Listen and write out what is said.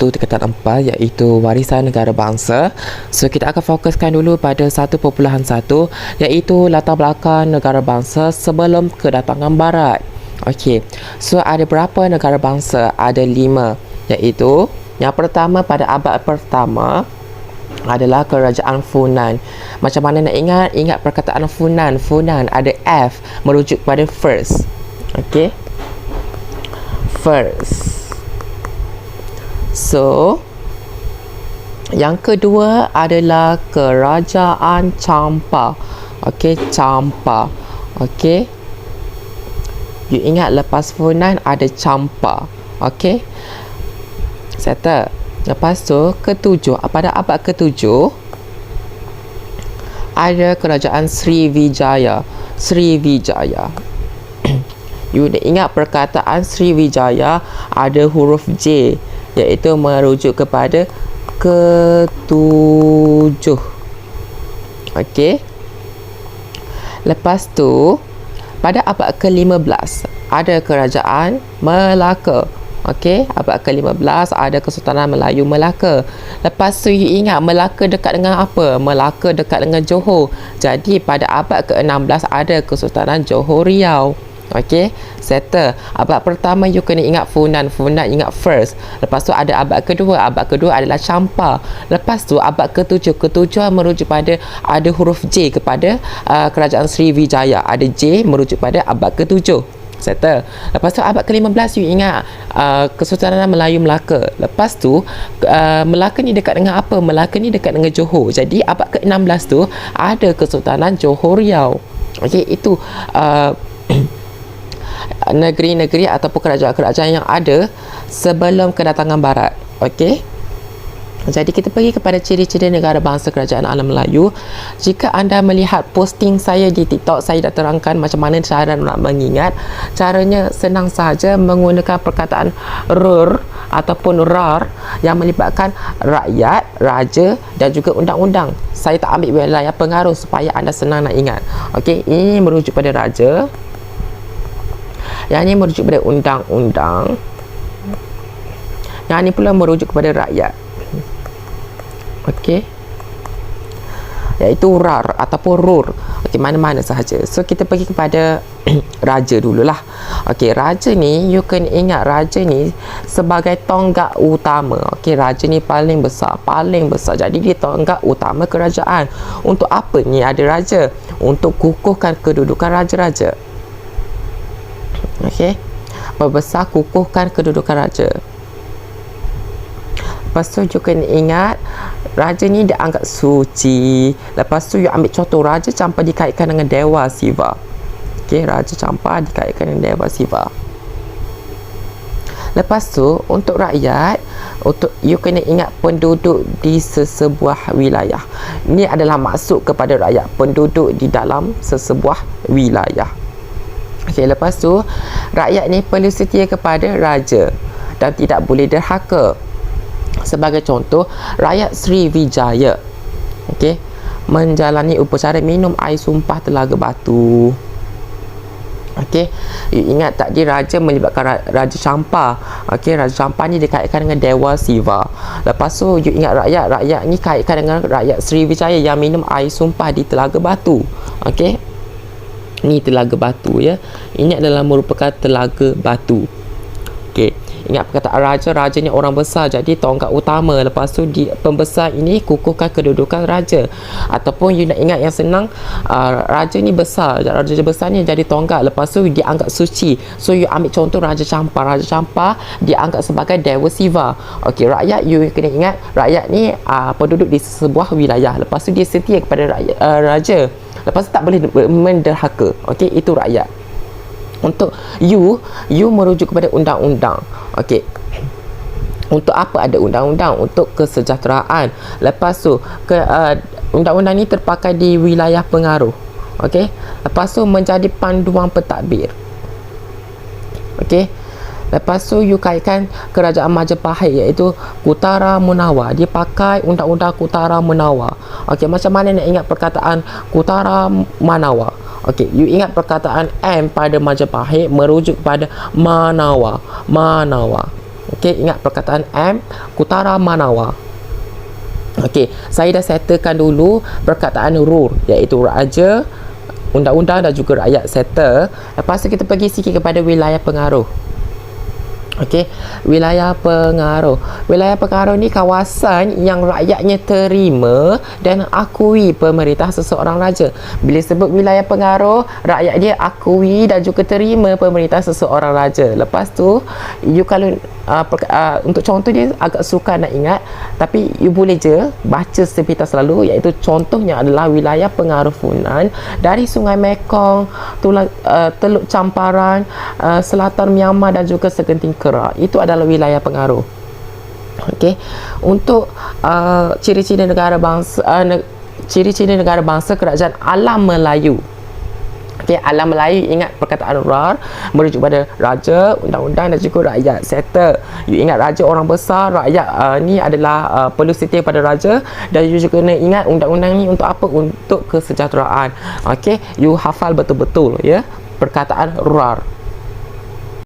satu tingkatan 4 iaitu warisan negara bangsa. So kita akan fokuskan dulu pada 1.1 iaitu latar belakang negara bangsa sebelum kedatangan barat. Okey. So ada berapa negara bangsa? Ada 5 iaitu yang pertama pada abad pertama adalah kerajaan Funan. Macam mana nak ingat? Ingat perkataan Funan. Funan ada F merujuk pada first. Okey. First. So, yang kedua adalah kerajaan Champa. Okey, Champa. Okey. You ingat lepas Funan ada Champa. Okey. Settle. Lepas tu, ketujuh. Pada abad ketujuh, ada kerajaan Sriwijaya. Sriwijaya. You ingat perkataan Sriwijaya ada huruf J, iaitu merujuk kepada ketujuh. Okey. Lepas tu, pada abad ke-15 ada kerajaan Melaka. Okey, abad ke-15 ada Kesultanan Melayu Melaka. Lepas tu you ingat Melaka dekat dengan apa? Melaka dekat dengan Johor. Jadi pada abad ke-16 ada Kesultanan Johor Riau. Okey, settle. Abad pertama you kena ingat Funan. Funan ingat first. Lepas tu ada abad kedua. Abad kedua adalah Champa. Lepas tu abad ketujuh. Ketujuh merujuk pada ada huruf J kepada kerajaan Sriwijaya. Ada J merujuk pada abad ketujuh. Settle. Lepas tu abad ke-15 you ingat Kesultanan Melayu Melaka. Lepas tu Melaka ni dekat dengan apa? Melaka ni dekat dengan Johor. Jadi abad ke-16 tu ada Kesultanan Johor Riau. Okey, itu negeri-negeri ataupun kerajaan-kerajaan yang ada sebelum kedatangan barat. Okey. Jadi kita pergi kepada ciri-ciri negara bangsa kerajaan alam Melayu. Jika anda melihat posting saya di TikTok, saya dah terangkan macam mana cara nak mengingat. Caranya senang sahaja, menggunakan perkataan RUR ataupun RAR yang melibatkan rakyat, raja dan juga undang-undang. Saya tak ambil wilayah pengaruh supaya anda senang nak ingat. Okey, ini merujuk pada raja. Yang ini merujuk pada undang-undang. Yang ini pula merujuk kepada rakyat. Okey. Iaitu RAR ataupun RUR. Okey, mana-mana sahaja. So kita pergi kepada raja dululah. Okey, raja ni you kena ingat raja ni sebagai tonggak utama. Okey, raja ni paling besar, paling besar. Jadi dia tonggak utama kerajaan. Untuk apa ni ada raja? Untuk kukuhkan kedudukan raja-raja. Okey. Membesar kukuhkan kedudukan raja. Lepas tu you kena ingat raja ni dianggap suci. Lepas tu you ambil contoh raja Champa dikaitkan dengan Dewa Siva. Okey, raja Champa dikaitkan dengan Dewa Siva. Lepas tu untuk rakyat, untuk you kena ingat penduduk di sesebuah wilayah. Ini adalah maksud kepada rakyat, penduduk di dalam sesebuah wilayah. Okey, lepas tu rakyat ni perlu setia kepada raja dan tidak boleh derhaka. Sebagai contoh, rakyat Sriwijaya, okey, menjalani upacara minum air sumpah Telaga Batu. Okey, you ingat tadi raja melibatkan Raja Champa. Okey, Raja Champa ni dikaitkan dengan Dewa Siva. Lepas tu you ingat rakyat ni kaitkan dengan rakyat Sriwijaya yang minum air sumpah di Telaga Batu. Okey, ni Telaga Batu ya. Ini adalah merupakan Telaga Batu. Okey, ingat perkataan raja ni orang besar, jadi tonggak utama. Lepas tu pembesar ini kukuhkan kedudukan raja. Ataupun you nak ingat yang senang, raja ni besar, raja besar ni jadi tonggak. Lepas tu dianggap suci. So you ambil contoh Raja Champa. Raja Champa dianggap sebagai Dewa Siva. Okey, rakyat you kena ingat rakyat ni penduduk di sebuah wilayah. Lepas tu dia setia kepada raja. Lepas tu tak boleh menderhaka. Okey, itu rakyat. Untuk you merujuk kepada undang-undang. Okey. Untuk apa ada undang-undang? Untuk kesejahteraan. Lepas tu undang-undang ni terpakai di wilayah pengaruh. Okey. Lepas tu menjadi panduan pentadbir. Okey. Lepas tu you kaitkan kerajaan Majapahit iaitu Kutara Munawar. Dia pakai undang-undang Kutara Munawar. Okey, macam mana nak ingat perkataan Kutara Manawar? Okey, you ingat perkataan M pada Majapahit merujuk kepada Manawa. Manawa. Okey, ingat perkataan M, Kutara Manawa. Okey, saya dah settlekan dulu perkataan rule, iaitu raja, undang-undang dan juga rakyat settle. Lepas tu kita pergi sikit kepada wilayah pengaruh. Okey, wilayah pengaruh. Wilayah pengaruh ni kawasan yang rakyatnya terima dan akui pemerintah seseorang raja. Bila sebut wilayah pengaruh, rakyat dia akui dan juga terima pemerintah seseorang raja. Lepas tu, you kalau untuk contoh dia agak sukar nak ingat, tapi you boleh je baca sepintas selalu, iaitu contohnya adalah wilayah pengaruh Funan dari Sungai Mekong, Teluk Camparan, selatan Myanmar dan juga segenting Kerak. Itu adalah wilayah pengaruh. Okey, untuk ciri-ciri negara bangsa ciri-ciri negara bangsa kerajaan alam Melayu. Okey, alam Melayu, ingat perkataan RAR merujuk pada raja, undang-undang dan juga rakyat settle. You ingat raja orang besar, rakyat ni adalah perlu setia pada raja, dan you juga kena ingat undang-undang ni untuk apa? Untuk kesejahteraan. Okey, you hafal betul-betul ya perkataan RAR.